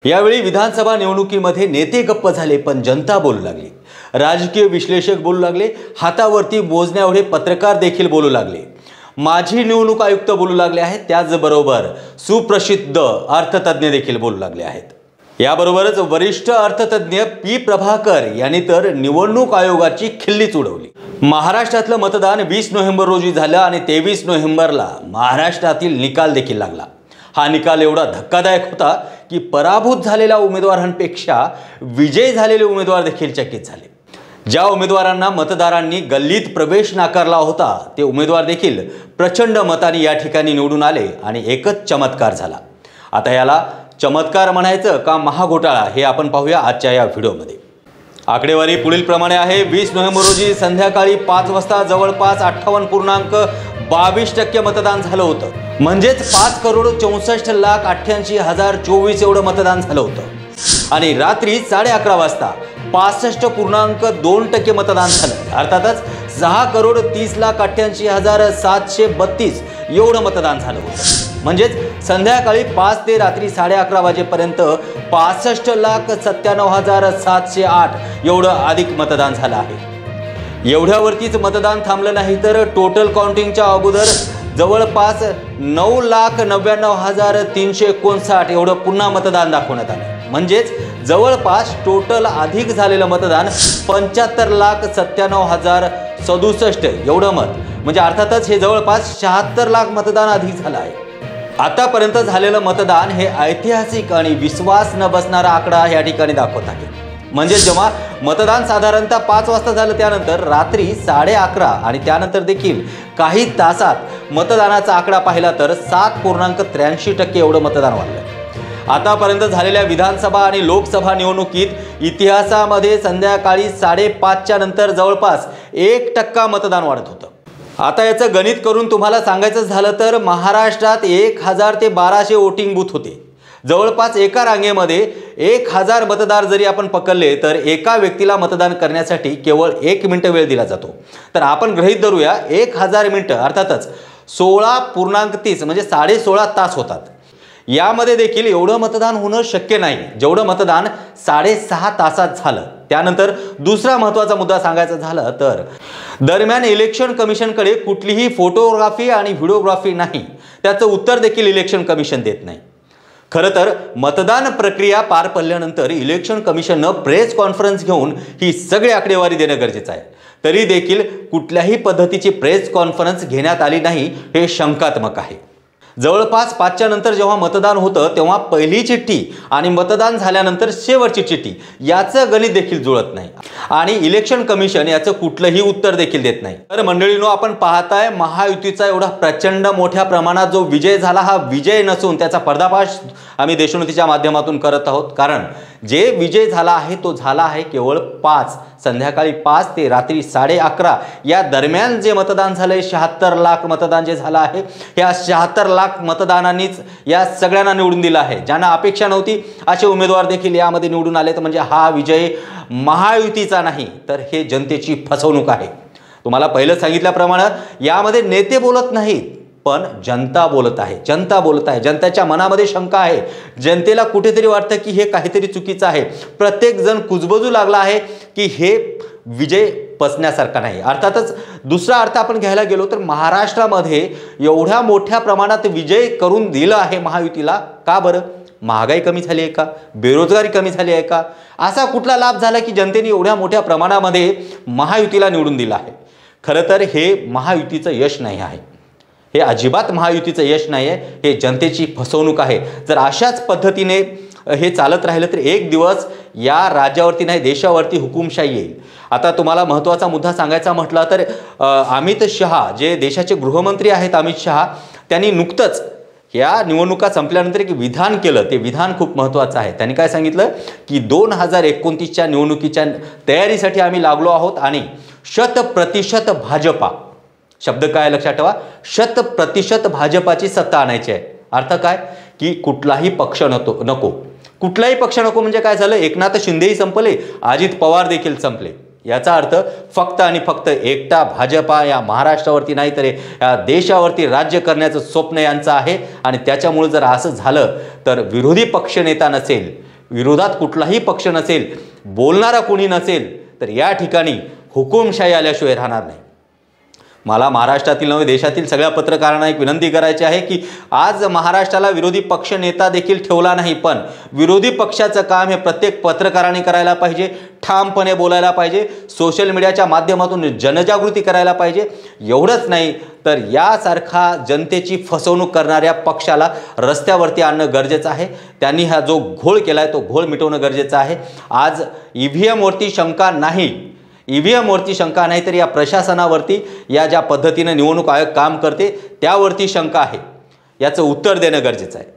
यावेळी विधानसभा निवडणुकीमध्ये नेते गप्प झाले, पण जनता बोलू लागली। राजकीय विश्लेषक बोलू लागले, हातावरती मोजण्याएवढे पत्रकार देखील बोलू लागले। माजी निवडणूक आयुक्त बोलू लागले आहेत, त्याचबरोबर सुप्रसिद्ध अर्थतज्ञ देखील बोलू लागले आहेत। याबरोबरच वरिष्ठ अर्थतज्ञ पी प्रभाकर यांनी तर निवडणूक आयोगाची खिल्लीच उडवली। महाराष्ट्रातलं मतदान 20 नोव्हेंबर रोजी झालं आणि 23 नोव्हेंबरला महाराष्ट्रातील निकाल देखील लागला। हा निकाल एवढा धक्कादायक होता की पराभूत झालेल्या उमेदवारांपेक्षा विजय झालेले उमेदवार देखील चकित झाले। ज्या उमेदवारांना मतदारांनी गल्लीत प्रवेश नाकारला होता ते उमेदवार देखील प्रचंड मतांनी या ठिकाणी निवडून आले आणि एकच चमत्कार झाला। आता याला चमत्कार म्हणायचं का महाघोटाळा हे आपण पाहूया आजच्या या व्हिडिओमध्ये। आकडेवारी पुढील प्रमाणे आहे। 20 नोव्हेंबर रोजी संध्याकाळी 5 वाजता जवळपास 58.22% मतदान झालं होतं। म्हणजेच 5,64,88,024 एवढं मतदान झालं होतं आणि रात्री 11:30 वाजता 65.2% मतदान झालं। अर्थातच 6,30,88,732 एवढं मतदान झालं होतं। म्हणजेच संध्याकाळी 5 ते रात्री 11:30 वाजेपर्यंत 65,97,708 एवढं अधिक मतदान झालं आहे। एवढ्यावरतीच मतदान थांबलं नाही तर टोटल काउंटिंगच्या अगोदर जवळपास 9,99,359 एवढं पुन्हा मतदान दाखवण्यात आलं। म्हणजेच जवळपास टोटल अधिक झालेलं मतदान 75,97,067 एवढं मत, म्हणजे अर्थातच हे जवळपास 76 लाख मतदान अधिक झालं आहे। आतापर्यंत झालेलं मतदान हे ऐतिहासिक आणि विश्वास न बसणारा आकडा या ठिकाणी दाखवत आहे। म्हणजे जेव्हा मतदान साधारणतः 5 वाजता झालं त्यानंतर रात्री 11:30 आणि त्यानंतर देखील काही तासात मतदानाचा आकडा पाहिला तर 7.83% एवढं मतदान वाढलं। आतापर्यंत झालेल्या विधानसभा आणि लोकसभा निवडणुकीत इतिहासामध्ये संध्याकाळी 5:30च्या नंतर जवळपास 1% मतदान वाढत होतं। आता याचं गणित करून तुम्हाला सांगायचं झालं तर महाराष्ट्रात 1000 ते 1200 वोटिंग बूथ होते। जवळपास एका रांगेमध्ये 1000 मतदार जरी आपण पकडले तर एका व्यक्तीला मतदान करण्यासाठी केवळ 1 मिनिट वेळ दिला जातो। तर आपण गृहीत धरूया 1000 मिनिटं अर्थातच 16.30 म्हणजे 16.5 तास होतात। यामध्ये देखील एवढं मतदान होणं शक्य नाही जेवढं मतदान 6.5 तासात झालं। त्यानंतर दुसरा महत्त्वाचा मुद्दा सांगायचा झाला तर दरम्यान इलेक्शन कमिशनकडे कुठलीही फोटोग्राफी आणि व्हिडिओग्राफी नाही, त्याचं उत्तर देखील इलेक्शन कमिशन देत नाही। खरं तर मतदान प्रक्रिया पार पडल्यानंतर इलेक्शन कमिशननं प्रेस कॉन्फरन्स घेऊन ही सगळी आकडेवारी देणं गरजेचं आहे। तरी देखील कुठल्याही पद्धतीची प्रेस कॉन्फरन्स घेण्यात आली नाही हे शंकात्मक आहे। जवळपास 5च्या नंतर जेव्हा मतदान होतं तेव्हा पहिली चिठ्ठी आणि मतदान झाल्यानंतर शेवटची चिठ्ठी याचं गणित देखील जुळत नाही आणि इलेक्शन कमिशन याचं कुठलंही उत्तर देखील देत नाही। तर मंडळींनो, आपण पाहताय महायुतीचा एवढा प्रचंड मोठ्या प्रमाणात जो विजय झाला हा विजय नसून त्याचा पर्दाफाश आम्ही देशोन्नतीच्या माध्यमातून करत आहोत। कारण जे विजय झाला आहे तो झाला आहे केवळ संध्याकाळी 5 ते रात्री 11:30 या दरम्यान जे मतदान झालंय 76 लाख मतदान जे झालं आहे या 76 लाख मतदानांनीच या सगळ्यांना निवडून दिलं आहे। ज्यांना अपेक्षा नव्हती असे उमेदवार देखील यामध्ये निवडून आले। तर म्हणजे हा विजय महायुतीचा नाही तर हे जनतेची फसवणूक आहे। तुम्हाला पहिलं सांगितल्याप्रमाणे यामध्ये नेते बोलत नाहीत पण जनता बोलत आहे। जनता बोलत आहे, जनतेच्या मनामध्ये शंका आहे, जनतेला कुठेतरी वाटतं की हे काहीतरी चुकीचं आहे। प्रत्येक जण कुजबजू लागला आहे की हे विजय पचण्यासारखा नाही। अर्थातच दुसरा अर्थ आपण घ्यायला गेलो तर महाराष्ट्रामध्ये एवढ्या मोठ्या प्रमाणात विजय करून दिलं आहे महायुतीला का बरं? महागाई कमी झाली आहे का? बेरोजगारी कमी झाली आहे का? असा कुठला लाभ झाला की जनतेने एवढ्या मोठ्या प्रमाणामध्ये महायुतीला निवडून दिलं आहे? खरं तर हे महायुतीचं यश नाही आहे, हे अजिबात महायुतीचं यश नाही आहे, हे जनतेची फसवणूक आहे। जर अशाच पद्धतीने हे चालत राहिलं तर एक दिवस या राज्यावरती नाही देशावरती हुकुमशाही येईल। आता तुम्हाला महत्त्वाचा मुद्दा सांगायचा म्हटला तर अमित शहा जे देशाचे गृहमंत्री आहेत, अमित शहा त्यांनी नुकतंच या निवडणुका संपल्यानंतर एक विधान केलं। ते विधान खूप महत्त्वाचं आहे। त्यांनी काय सांगितलं की 2029च्या निवडणुकीच्या तयारीसाठी आम्ही लागलो आहोत आणि 100% भाजपा, शब्द काय लक्षात ठेवा, 100% भाजपाची सत्ता आणायची आहे। अर्थ काय की कुठलाही पक्ष नको, कुठलाही पक्ष नको म्हणजे काय झालं, एकनाथ शिंदेही संपले, अजित पवार देखील संपले। याचा अर्थ फक्त आणि फक्त एकटा भाजपा या महाराष्ट्रावरती नाही तर या देशावरती राज्य करण्याचं स्वप्न यांचं आहे। आणि त्याच्यामुळे जर असं झालं तर विरोधी पक्षनेता नसेल, विरोधात कुठलाही पक्ष नसेल, बोलणारा कोणी नसेल, तर या ठिकाणी हुकुमशाही आल्याशिवाय राहणार नाही. मला महाराष्ट्रातील नव्हे देशातील सगळ्या पत्रकारांना एक विनंती करायची आहे की आज महाराष्ट्राला विरोधी पक्ष नेता देखील ठेवला नाही, पण विरोधी पक्षाचं काम हे प्रत्येक पत्रकारांनी करायला पाहिजे, ठामपणे बोलायला पाहिजे, सोशल मीडियाच्या माध्यमातून जनजागृती करायला पाहिजे. एवढंच नाही तर यासारखा जनतेची फसवणूक करणाऱ्या पक्षाला रस्त्यावरती आणणं गरजेचं आहे. त्यांनी हा जो घोळ केला आहे तो घोळ मिटवणं गरजेचं आहे. आज EVM वरती शंका नाही, EVM वरती शंका नाही तर या प्रशासनावरती, या ज्या पद्धतीने निवडणूक आयोग काम करते त्यावरती शंका आहे. याचं उत्तर देणं गरजेचं आहे.